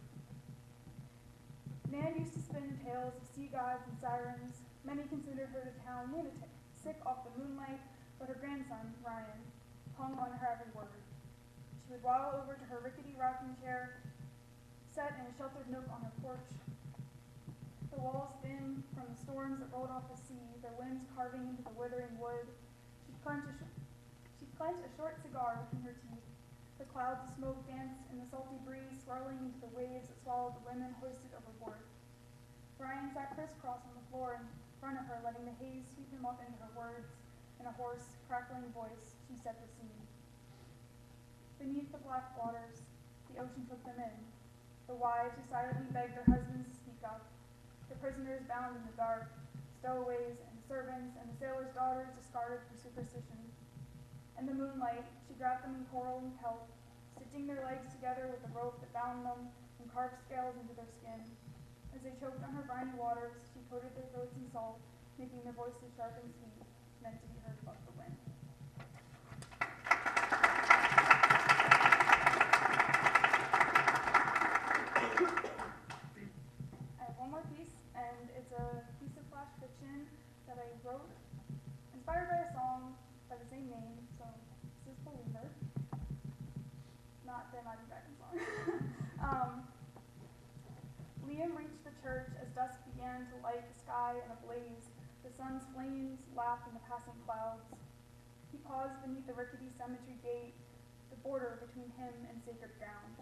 Nan used to spin tales of sea gods and sirens. Many considered her the town lunatic, sick off the moonlight, but her grandson, Ryan, hung on her every word. She would waddle over to her rickety rocking chair, set in a sheltered nook on her porch. The walls thin from the storms that rolled off the sea, their winds carving into the withering wood. She'd clench a short cigar between her teeth. The clouds of smoke danced in the salty breeze, swirling into the waves that swallowed the women hoisted overboard. Ryan sat crisscross on the floor in front of her, letting the haze sweep him up into her words. In a hoarse, crackling voice, she set the scene. Beneath the black waters, the ocean took them in. The wives who silently begged their husbands to speak up. The prisoners bound in the dark, stowaways and the servants and the sailors' daughters discarded for superstition. In the moonlight, she wrapped them in coral and kelp, stitching their legs together with the rope that bound them and carved scales into their skin. As they choked on her briny waters, she coated their throats in salt, making their voices sharp and sweet, meant to be heard above the wind. I have one more piece, and it's a piece of flash fiction that I wrote, inspired by a song by the same name, so this is Believer, not the Imagine Dragons song. Liam reached the church as dusk began to light the sky in a blaze. The sun's flames laughed in the passing clouds. He paused beneath the rickety cemetery gate, the border between him and sacred ground.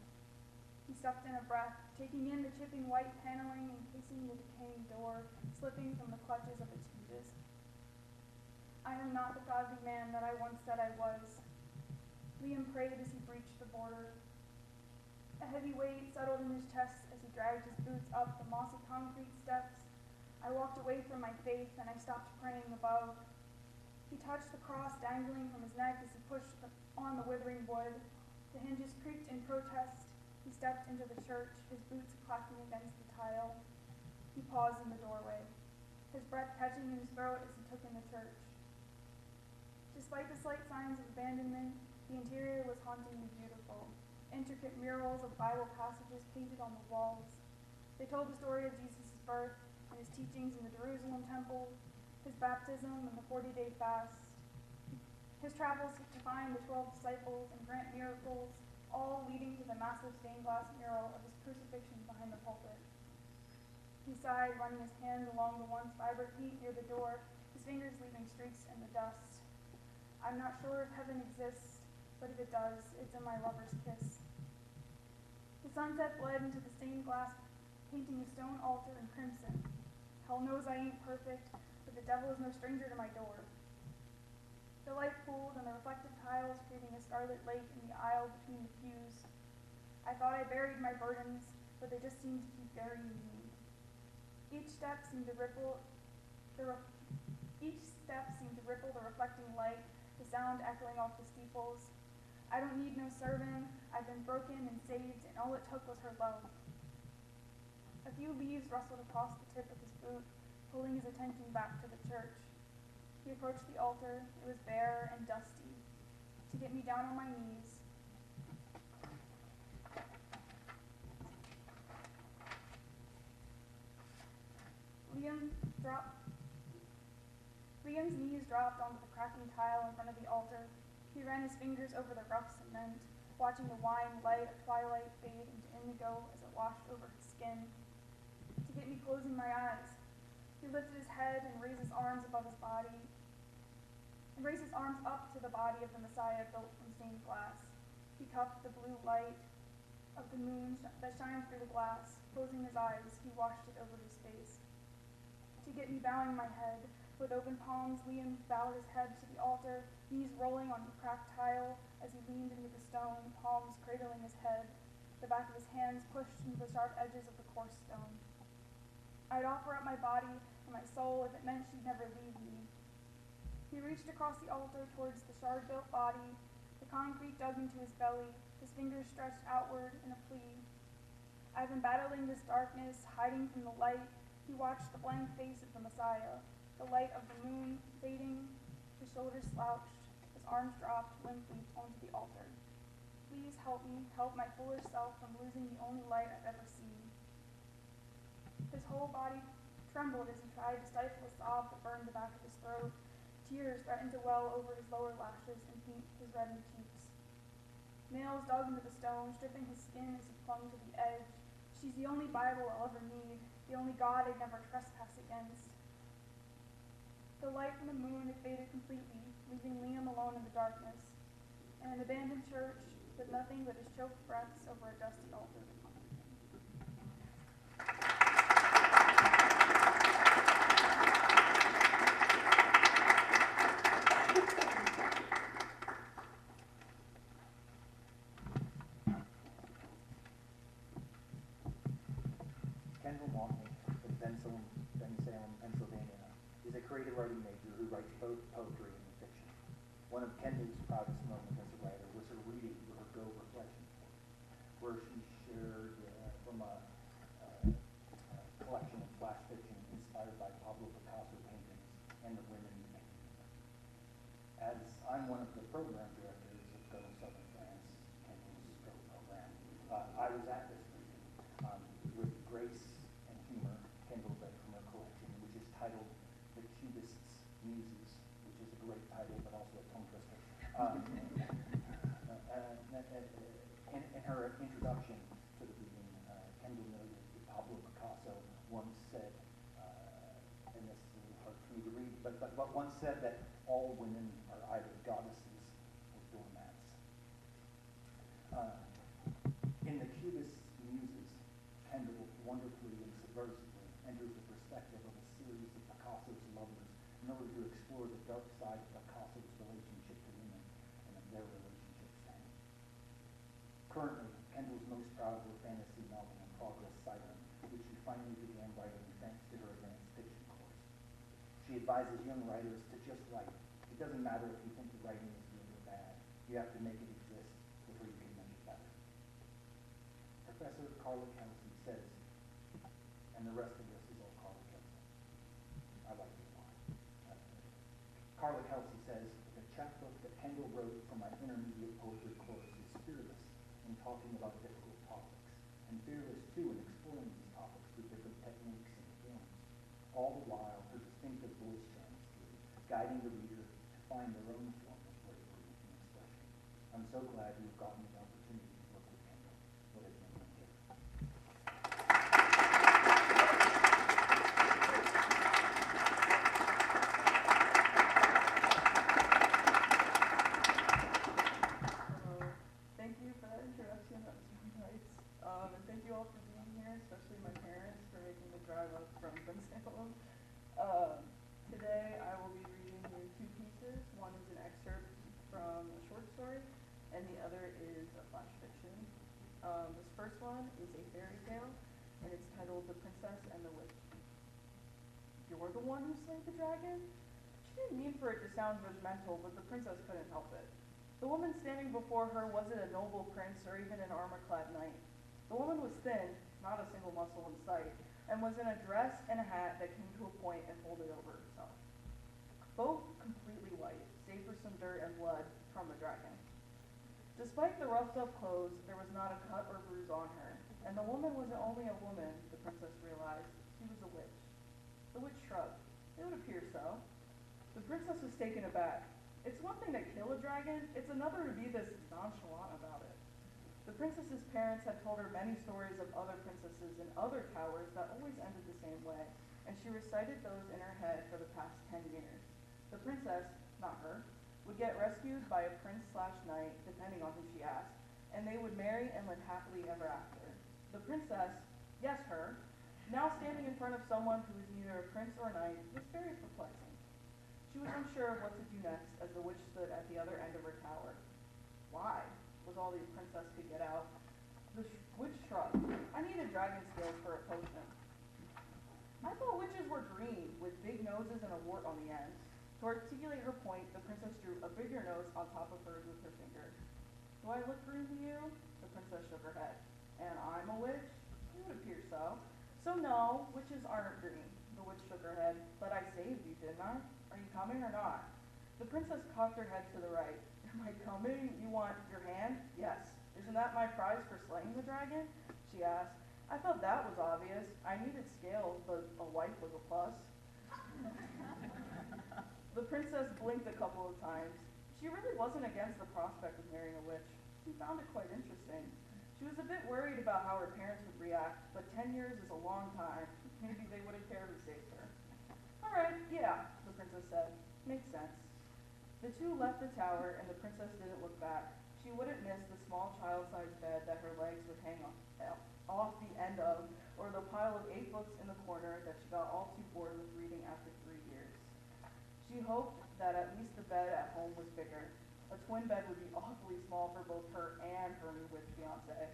He sucked in a breath, taking in the chipping white paneling encasing the decaying door, slipping from the clutches of its hinges. I am not the godly man that I once said I was. Liam prayed as he breached the border. A heavy weight settled in his chest as he dragged his boots up the mossy concrete steps. I walked away from my faith and I stopped praying above. He touched the cross dangling from his neck as he pushed on the withering wood. The hinges creaked in protest. He stepped into the church, his boots clacking against the tile. He paused in the doorway, his breath catching in his throat as he took in the church. Despite the slight signs of abandonment, the interior was hauntingly beautiful. Intricate murals of Bible passages painted on the walls. They told the story of Jesus' birth and his teachings in the Jerusalem temple, his baptism and the 40-day fast, his travels to find the 12 disciples and grant miracles, all leading to the massive stained glass mural of his crucifixion behind the pulpit. He sighed, running his hand along the once vibrant paint near the door, his fingers leaving streaks in the dust. I'm not sure if heaven exists, but if it does, it's in my lover's kiss. The sunset bled into the stained glass, painting a stone altar in crimson. Hell knows I ain't perfect, but the devil is no stranger to my door. The light pooled on the reflective tiles, creating a scarlet lake in the aisle between the pews. I thought I buried my burdens, but they just seemed to keep burying me. Each step seemed to ripple the reflecting light, the sound echoing off the steeples. I don't need no serving. I've been broken and saved, and all it took was her love. A few leaves rustled across the tip of his boot, pulling his attention back to the church. He approached the altar. It was bare and dusty. To get me down on my knees, Liam's knees dropped onto the cracking tile in front of the altar. He ran his fingers over the rough cement, watching the wine light of twilight fade into indigo as it washed over his skin. To get me closing my eyes, he lifted his head and raised his arms above his body, and raised his arms up to the body of the Messiah built from stained glass. He cupped the blue light of the moon that shines through the glass. Closing his eyes, he washed it over his face. To get me bowing my head, with open palms, Liam bowed his head to the altar, knees rolling on the cracked tile as he leaned into the stone, palms cradling his head, the back of his hands pushed into the sharp edges of the coarse stone. I'd offer up my body and my soul if it meant she'd never leave me. He reached across the altar towards the shard-built body. The concrete dug into his belly, his fingers stretched outward in a plea. I've been battling this darkness, hiding from the light. He watched the blank face of the Messiah, the light of the moon fading, his shoulders slouched, his arms dropped limply onto the altar. Please help me, help my foolish self from losing the only light I've ever seen. His whole body trembled as he tried to stifle a sob that burned the back of his throat. Tears threatened to well over his lower lashes and paint his reddened cheeks. Nails dug into the stone, stripping his skin as he clung to the edge. She's the only Bible I'll ever need, the only God I'd never trespass against. The light from the moon had faded completely, leaving Liam alone in the darkness, and an abandoned church with nothing but his choked breaths over a dusty altar to comfort him. Kendall Montney from Salem, Pennsylvania, is a creative writing major who writes both poetry and fiction. One of Kendall's proudest moments as a writer was her reading for her Go Reflection book, where she shared from a collection of flash fiction inspired by Pablo Picasso paintings and the women who painted them. As I'm one of the program directors of Go Southern France, Kendall's Go program, I was at this reading with grace and humor. Kendall read from her collection, which is titled The Cubist's Muses, which is a great title, but also a tongue twister. In her introduction to the reading, Kendall noted that Pablo Picasso once said, and this is a little hard for me to read, but once said that all women are either goddesses or doormats. In The Cubist's Muses, Kendall wonderfully and subversively enters the perspective of a series of Picasso's lovers in order to explore the dark side of Picasso's relationship to women and of their relationship to him. Currently, Kendall's most proud of her fantasy novel in progress, Saylor, which she finally began writing thanks to her advanced fiction course. She advises young writers to just write. It doesn't matter if you think the writing is good or bad. You have to make it exist before you can make it better. Professor Carla Kelsey says, and the rest of this is all Carla Kelsey. I like this line. Carla Kelsey says, the chapbook that Kendall wrote for my intermediate poetry course is fearless in talking about difficult topics, and fearless too in exploring these topics through different techniques and forms, all the while her distinctive voice shines through, guiding the reader to find their own form of bravery and expression. I'm so glad you've gotten the opportunity to work with Kendall. What a genuine gift. Thank you for that introduction. That was really nice. And thank you all for being here, especially my parents for making the drive up from Salem. Today I will be reading you two pieces. One is an excerpt from a short story, and the other is a flash fiction. This first one is a fairy tale, and it's titled The Princess and the Witch. You're the one who slayed the dragon? She didn't mean for it to sound judgmental, but the princess couldn't help it. The woman standing before her wasn't a noble prince or even an armor-clad knight. The woman was thin, not a single muscle in sight, and was in a dress and a hat that came to a point and folded over herself. Both completely white, save for some dirt and blood from the dragon. Despite the roughed-up clothes, there was not a cut or bruise on her, and the woman wasn't only a woman, the princess realized, she was a witch. The witch shrugged. It would appear so. The princess was taken aback. It's one thing to kill a dragon, it's another to be this nonchalant about it. The princess's parents had told her many stories of other princesses in other towers that always ended the same way, and she recited those in her head for the past 10 years. The princess, not her, would get rescued by a prince/knight, depending on who she asked, and they would marry and live happily ever after. The princess, yes her, now standing in front of someone who was neither a prince or a knight, was very perplexing. She was unsure of what to do next as the witch stood at the other end of her tower. Why? Was all the princess could get out. The witch shrugged. I needed dragon scales for a potion. I thought witches were green, with big noses and a wart on the end. To articulate her point, the princess drew a bigger nose on top of hers with her finger. Do I look green to you? The princess shook her head. And I'm a witch? It would appear so. So no, witches aren't green. The witch shook her head. But I saved you, didn't I? Are you coming or not? The princess cocked her head to the right. Am I coming? You want your hand? Yes. Isn't that my prize for slaying the dragon? She asked. I thought that was obvious. I needed scales, but a wife was a plus. The princess blinked a couple of times. She really wasn't against the prospect of marrying a witch. She found it quite interesting. She was a bit worried about how her parents would react, but 10 years is a long time. Maybe they wouldn't care who saved her. All right, yeah, the princess said. Makes sense. The two left the tower, and the princess didn't look back. She wouldn't miss the small child-sized bed that her legs would hang off the end of, or the pile of 8 books in the corner that she got all too bored with reading after 3 years. She hoped that at least the bed at home was bigger. A twin bed would be awfully small for both her and her new witch fiancé.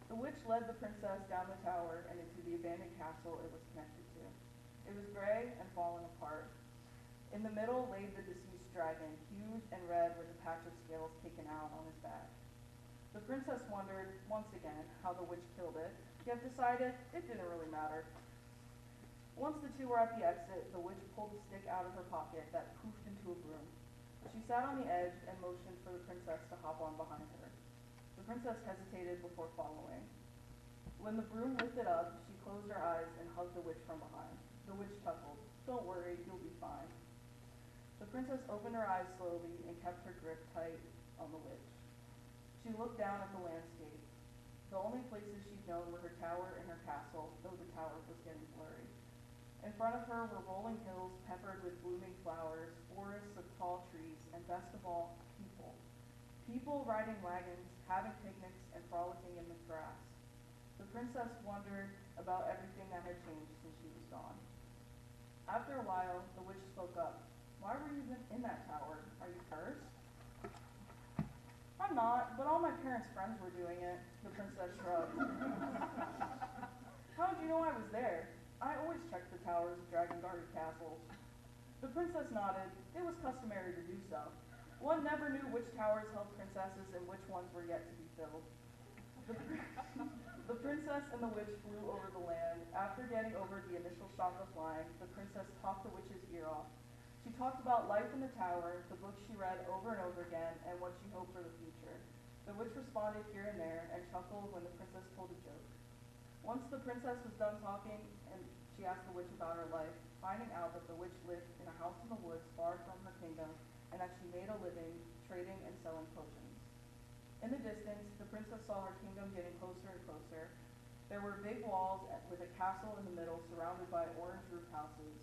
The witch led the princess down the tower and into the abandoned castle it was connected to. It was gray and falling apart. In the middle lay the deceased dragon, huge and red with a patch of scales taken out on his back. The princess wondered, once again, how the witch killed it, yet decided it didn't really matter. Once the two were at the exit, the witch pulled a stick out of her pocket that poofed into a broom. She sat on the edge and motioned for the princess to hop on behind her. The princess hesitated before following. When the broom lifted up, she closed her eyes and hugged the witch from behind. The witch chuckled. Don't worry, you'll be fine. The princess opened her eyes slowly and kept her grip tight on the witch. She looked down at the landscape. The only places she'd known were her tower and her castle, though the tower was getting blurry. In front of her were rolling hills peppered with blooming flowers, forests of tall trees, and best of all, people. People riding wagons, having picnics, and frolicking in the grass. The princess wondered about everything that had changed since she was gone. After a while, the witch spoke up. Why were you in that tower? Are you cursed? I'm not, but all my parents' friends were doing it, the princess shrugged. How did you know I was there? I always checked the towers of dragon-guarded castles. The princess nodded. It was customary to do so. One never knew which towers held princesses and which ones were yet to be filled. The princess and the witch flew over the land. After getting over the initial shock of flying, the princess talked the witch's ear off. She talked about life in the tower, the books she read over and over again, and what she hoped for the future. The witch responded here and there and chuckled when the princess told a joke. Once the princess was done talking, and she asked the witch about her life, finding out that the witch lived in a house in the woods far from her kingdom, and that she made a living trading and selling potions. In the distance, the princess saw her kingdom getting closer and closer. There were big walls with a castle in the middle surrounded by orange roof houses.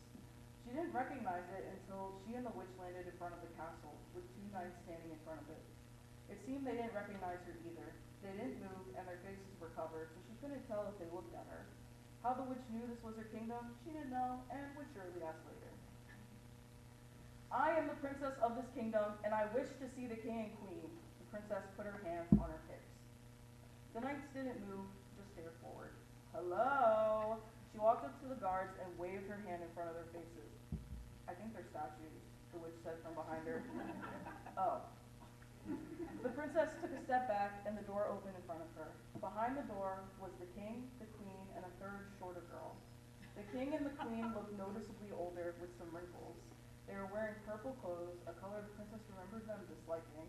She didn't recognize it until she and the witch landed in front of the castle, with 2 knights standing in front of it. It seemed they didn't recognize her either. They didn't move, and their faces were covered, so she couldn't tell if they looked at her. How the witch knew this was her kingdom, she didn't know, and would surely ask later. I am the princess of this kingdom, and I wish to see the king and queen. The princess put her hands on her hips. The knights didn't move, just stared forward. Hello? She walked up to the guards and waved her hand in front of their faces. I think they're statues, the witch said from behind her. Oh. the princess took a step back and the door opened in front of her. Behind the door was the king, the queen, and a third shorter girl. The king and the queen looked noticeably older with some wrinkles. They were wearing purple clothes, a color the princess remembered them disliking,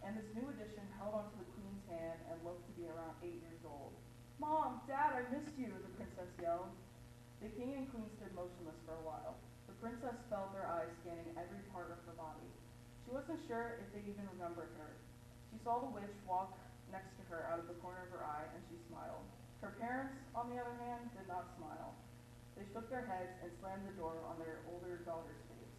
and this new addition held onto the queen's hand and looked to be around 8 years old. "Mom, Dad, I missed you," the princess yelled. The king and queen stood motionless for a while. The princess felt their eyes scanning every part of her body. She wasn't sure if they even remembered her. She saw the witch walk next to her out of the corner of her eye, and she smiled. Her parents, on the other hand, did not smile. They shook their heads and slammed the door on their older daughter's face.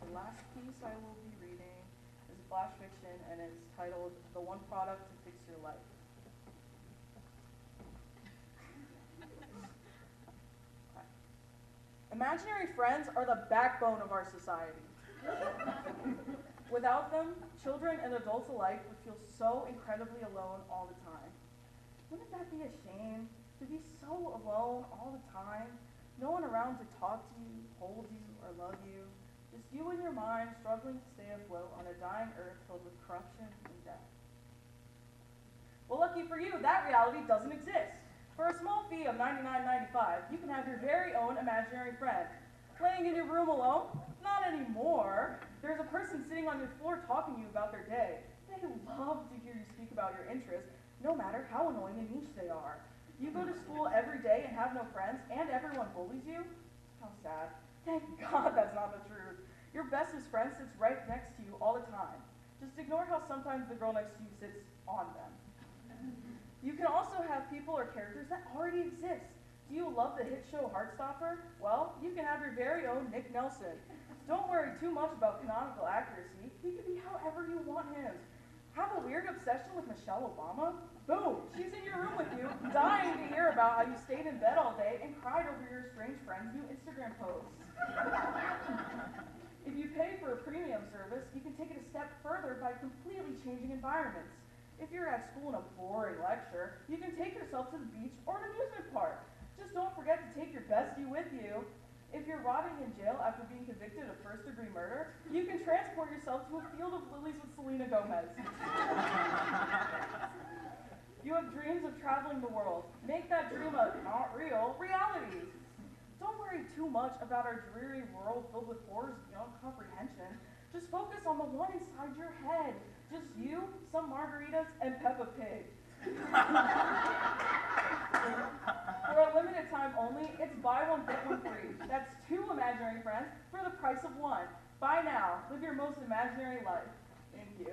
The last piece I will be reading is a flash fiction, and it's titled "The One Product to Fix Your Life." Imaginary friends are the backbone of our society. Without them, children and adults alike would feel so incredibly alone all the time. Wouldn't that be a shame, to be so alone all the time? No one around to talk to you, hold you, or love you. Just you and your mind struggling to stay afloat on a dying earth filled with corruption and death. Well, lucky for you, that reality doesn't exist. For a small fee of $99.95, you can have your very own imaginary friend. Laying in your room alone? Not anymore. There's a person sitting on your floor talking to you about their day. They love to hear you speak about your interests, no matter how annoying and niche they are. You go to school every day and have no friends, and everyone bullies you? How sad. Thank God that's not the truth. Your bestest friend sits right next to you all the time. Just ignore how sometimes the girl next to you sits on them. You can also have people or characters that already exist. Do you love the hit show Heartstopper? Well, you can have your very own Nick Nelson. Don't worry too much about canonical accuracy. He can be however you want him. Have a weird obsession with Michelle Obama? Boom, she's in your room with you, dying to hear about how you stayed in bed all day and cried over your estranged friend's new Instagram posts. If you pay for a premium service, you can take it a step further by completely changing environments. If you're at school in a boring lecture, you can take yourself to the beach or an amusement park. Just don't forget to take your bestie with you. If you're rotting in jail after being convicted of first-degree murder, you can transport yourself to a field of lilies with Selena Gomez. You have dreams of traveling the world. Make that dream a not real reality. Don't worry too much about our dreary world filled with horrors beyond comprehension. Just focus on the one inside your head. Just you, some margaritas, and Peppa Pig. For a limited time only, it's buy one, get one free. That's 2 imaginary friends for the price of 1. Buy now. Live your most imaginary life. Thank you.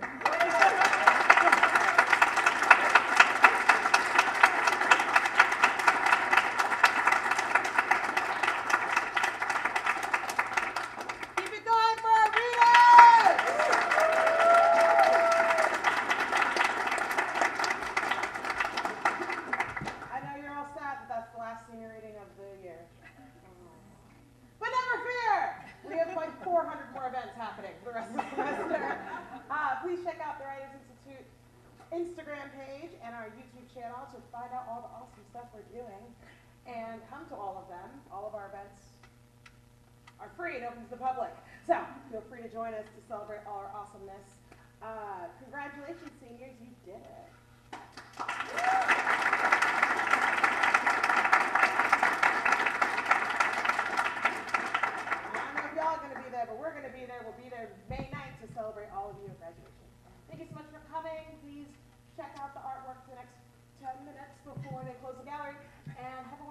Keep it going for our readers! I know you're all sad that that's the last senior reading of the year. But never fear! We have like 400 more events happening for the rest of the semester. Please check out the Writers Institute Instagram page and our YouTube channel to find out all the awesome stuff we're doing. And come to all of them. All of our events are free and open to the public. So feel free to join us to celebrate all our awesomeness. Congratulations, seniors, you did it. But we're going to be there. We'll be there May 9th to celebrate all of you at graduation. Thank you so much for coming. Please check out the artwork for the next 10 minutes before they close the gallery. And have a